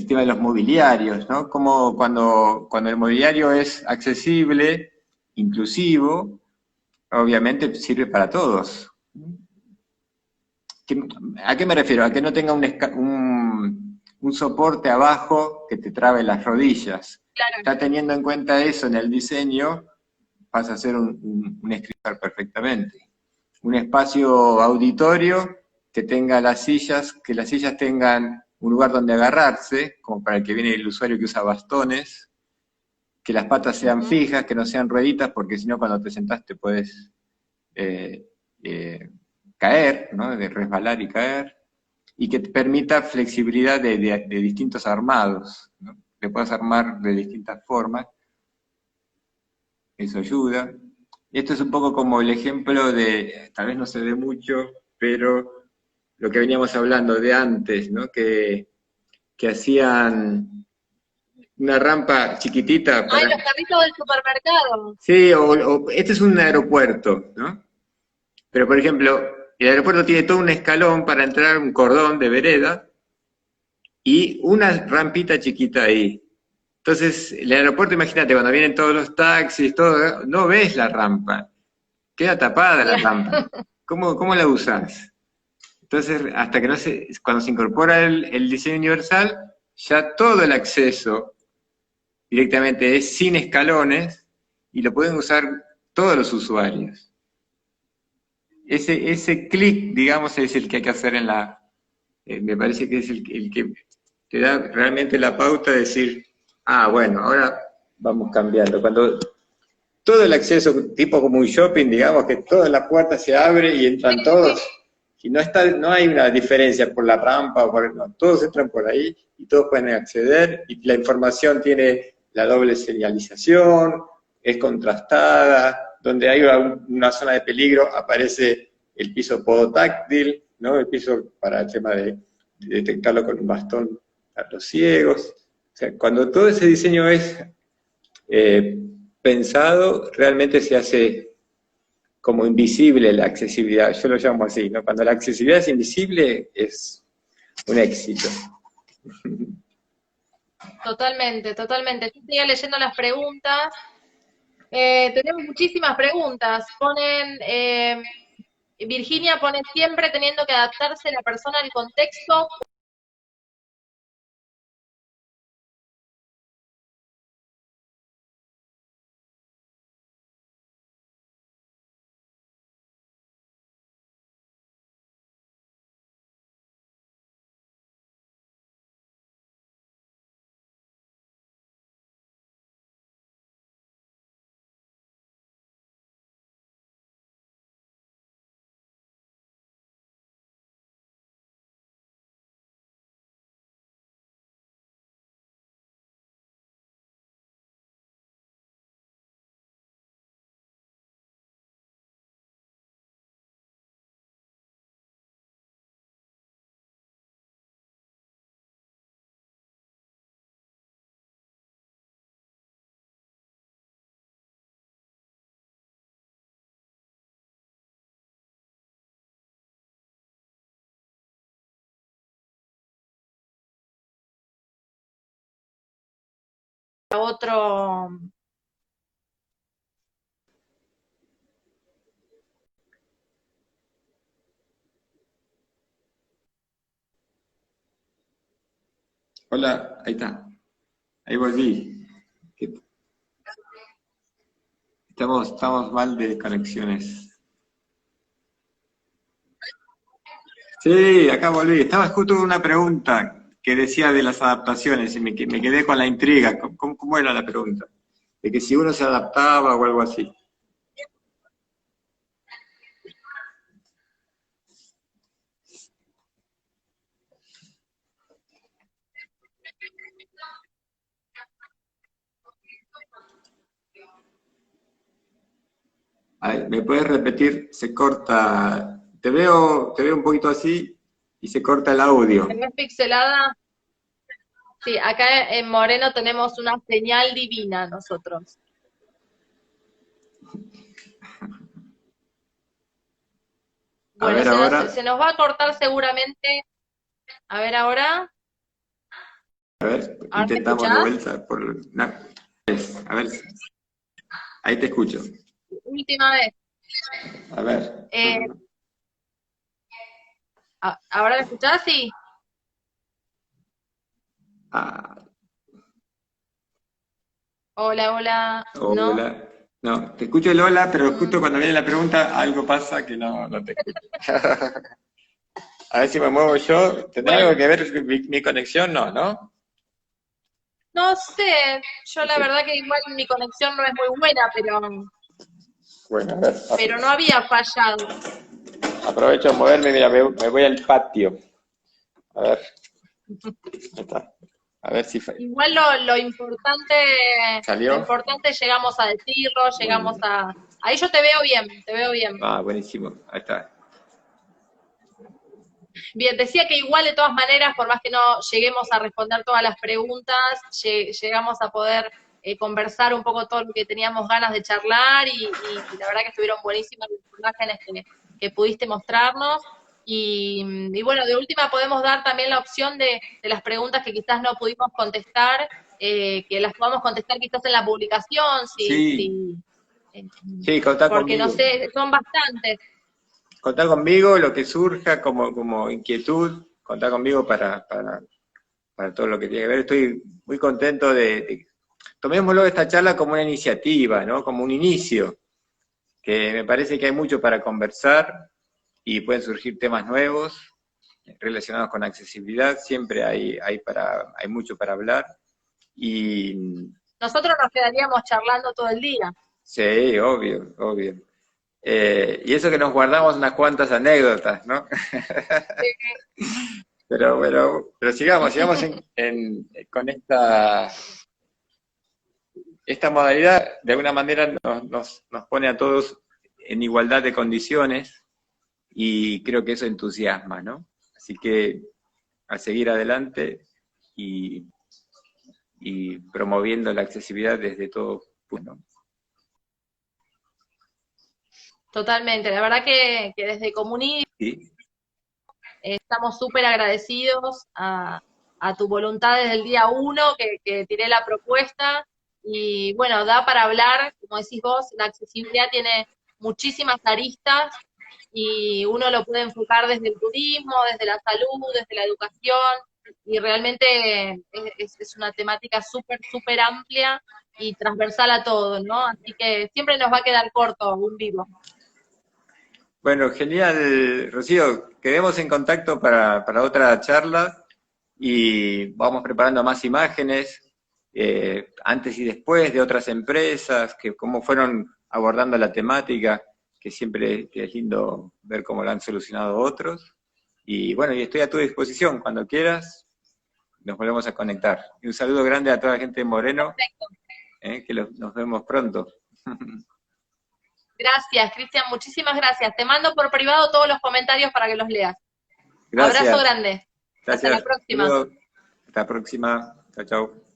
S2: tema de los mobiliarios, ¿no? Como cuando el mobiliario es accesible, inclusivo, obviamente sirve para todos. ¿A qué me refiero? A que no tenga un soporte abajo que te trabe las rodillas.
S1: Claro.
S2: Está teniendo en cuenta eso en el diseño, pasa a ser un escritor perfectamente. Un espacio auditorio que tenga que las sillas tengan un lugar donde agarrarse, como para el que viene el usuario que usa bastones, que las patas sean fijas, que no sean rueditas, porque si no cuando te sentás te puedes caer, ¿no? De resbalar y caer, y que te permita flexibilidad de distintos armados, ¿no? Le puedes armar de distintas formas, eso ayuda. Esto es un poco como el ejemplo de, tal vez no se ve mucho, pero lo que veníamos hablando de antes, ¿no? Que hacían una rampa chiquitita
S1: Ay,
S2: para...
S1: los carritos del supermercado.
S2: Sí, este es un aeropuerto, ¿no? Pero, por ejemplo, el aeropuerto tiene todo un escalón para entrar, un cordón de vereda, y una rampita chiquita ahí. Entonces, el aeropuerto, imagínate, cuando vienen todos los taxis, todo, no ves la rampa, queda tapada la
S1: Claro.
S2: rampa. ¿Cómo la usás? Entonces, hasta que no se, cuando se incorpora el diseño universal, ya todo el acceso directamente es sin escalones y lo pueden usar todos los usuarios. Ese clic, digamos, es el que hay que hacer en la... me parece que es el que te da realmente la pauta de decir, ah, bueno, ahora vamos cambiando. Cuando todo el acceso, tipo como un shopping, digamos, que toda la puerta se abre y
S1: Sí,
S2: entran
S1: sí,
S2: todos, y no hay una diferencia por la rampa, no, todos entran por ahí y todos pueden acceder, y la información tiene la doble señalización, es contrastada, donde hay una zona de peligro aparece el piso podotáctil, ¿no? El piso para el tema de detectarlo con un bastón a los ciegos. O sea, cuando todo ese diseño es eh, pensado, realmente se hace como invisible la accesibilidad. Yo lo llamo así, ¿no? Cuando la accesibilidad es invisible, es un éxito.
S1: totalmente, totalmente. Yo seguía leyendo las preguntas. Tenemos muchísimas preguntas. Virginia pone siempre teniendo que adaptarse la persona al contexto. Otro.
S2: Hola, ahí está, ahí volví. Estamos mal de conexiones. Sí, acá volví. Estaba justo con una pregunta que decía de las adaptaciones y me quedé con la intriga. ¿Cómo era la pregunta? De que si uno se adaptaba o algo así. A ver, ¿me puedes repetir? Se corta. Te veo un poquito así y se corta el audio.
S1: ¿Es pixelada? Sí, acá en Moreno tenemos una señal divina nosotros.
S2: A
S1: Bueno,
S2: ver ahora.
S1: se nos va a cortar seguramente. A ver ahora.
S2: A ver,
S1: ¿Ahora me
S2: intentamos de
S1: escuchás?
S2: vuelta. A ver, ahí te escucho.
S1: Última vez.
S2: A ver.
S1: Eh, ¿Ahora me escuchás? Sí.
S2: Ah,
S1: Hola, hola. ¿No?
S2: hola. No, te escucho el hola, pero justo
S1: Mm,
S2: cuando viene la pregunta algo pasa que no te escucho. A ver si me muevo yo. ¿Tendrá algo
S1: bueno,
S2: que ver mi conexión? No, ¿no?
S1: no sé. Yo la verdad que igual mi conexión no es muy buena,
S2: Bueno, a ver,
S1: pero no había fallado.
S2: aprovecho de moverme, mira, me voy al patio. A ver, ahí está. A ver si
S1: Igual lo
S2: salió.
S1: importante llegamos a decirlo,
S2: Muy bien.
S1: Ahí yo te veo bien, te veo bien.
S2: Ah, buenísimo, ahí está.
S1: Bien, decía que igual de todas maneras, por más que no lleguemos a responder todas las preguntas, llegamos a poder conversar un poco todo lo que teníamos ganas de charlar y la verdad que estuvieron buenísimas las imágenes que pudiste mostrarnos. Y bueno, de última podemos dar también la opción de las preguntas que quizás no pudimos contestar, que las podamos contestar quizás en la publicación,
S2: Sí,
S1: eh,
S2: sí, contá
S1: porque no
S2: conmigo.
S1: sé, son bastantes.
S2: Contá conmigo, lo que surja como inquietud, contá conmigo para todo lo que tiene que ver. Estoy muy contento tomémoslo esta charla como una iniciativa, ¿no? Como un inicio, que me parece que hay mucho para conversar y pueden surgir temas nuevos relacionados con accesibilidad, siempre hay mucho para hablar. Y
S1: Nosotros nos quedaríamos charlando todo el día.
S2: sí, obvio, obvio. Y eso que nos guardamos unas cuantas anécdotas, ¿no? Pero sigamos con esta modalidad, de alguna manera nos pone a todos en igualdad de condiciones y creo que eso entusiasma, ¿no? Así que a seguir adelante y, y promoviendo la accesibilidad desde todo punto.
S1: Totalmente, la verdad que desde Comuni
S2: ¿Sí?
S1: estamos súper agradecidos a tu voluntad desde el día uno que tiré la propuesta y bueno, da para hablar, como decís vos, la accesibilidad tiene muchísimas aristas y uno lo puede enfocar desde el turismo, desde la salud, desde la educación y realmente es una temática súper, súper amplia y transversal a todo, ¿no? Así que siempre nos va a quedar corto un vivo.
S2: Bueno, genial, Rocío. Quedemos en contacto para otra charla y vamos preparando más imágenes antes y después de otras empresas, que cómo fueron abordando la temática, que siempre es lindo ver cómo lo han solucionado otros. Y bueno, y estoy a tu disposición cuando quieras, nos volvemos a conectar. Y un saludo grande a toda la gente de Moreno,
S1: Perfecto.
S2: nos vemos pronto.
S1: Gracias, Cristian, muchísimas gracias. Te mando por privado todos los comentarios para que los leas. Abrazo
S2: Gracias,
S1: grande. Hasta la
S2: gracias.
S1: próxima.
S2: Saludos. Hasta la próxima. Chao, chao.